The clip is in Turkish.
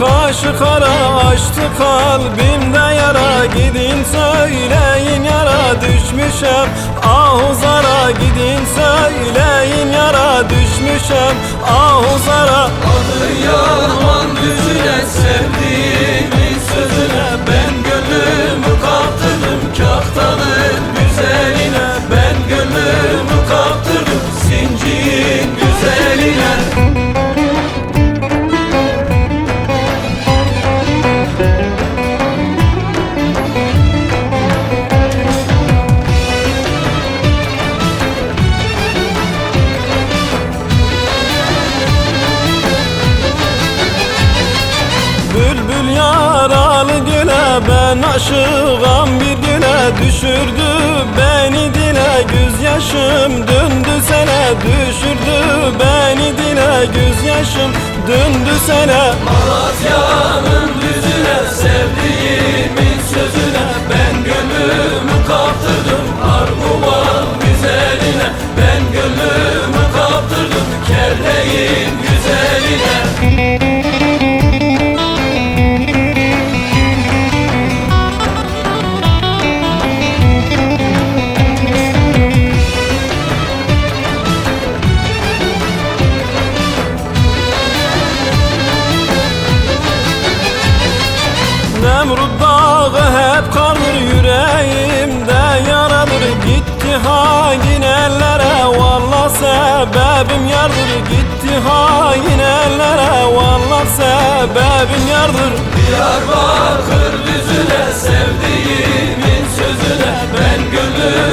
kaşı kara açtı kalbimde yara. Gidin söyleyin yara düşmüşem ahuzara. Gidin söyleyin yara düşmüşem ahuzara. Adı yalan düzüne sevdiğimin sözüne. Ben gönlümü kaptırdım kahtanın güzeline. Ben gönlümü kaptırdım zincirin güzeline. Bülbül yaralı güle ben aşığım bir güle. Düşürdü beni dile gözyaşım döndü sene. Düşürdü beni dile gözyaşım döndü sene. Malatya'nın düzüne sevdiğimin sözüne. Ben gönlümü kaptırdım Arguvan güzeline. Ben gönlümü kaptırdım Kerleğin güzeline. Nemrut dağı hep kardır yüreğimde yaradır. Gitti hain ellere vallah sebebim yardır. Gitti hain ellere vallah sebebim yardır. Diyarbakır düzüne sevdiğimin sözüne. Ben gönlüm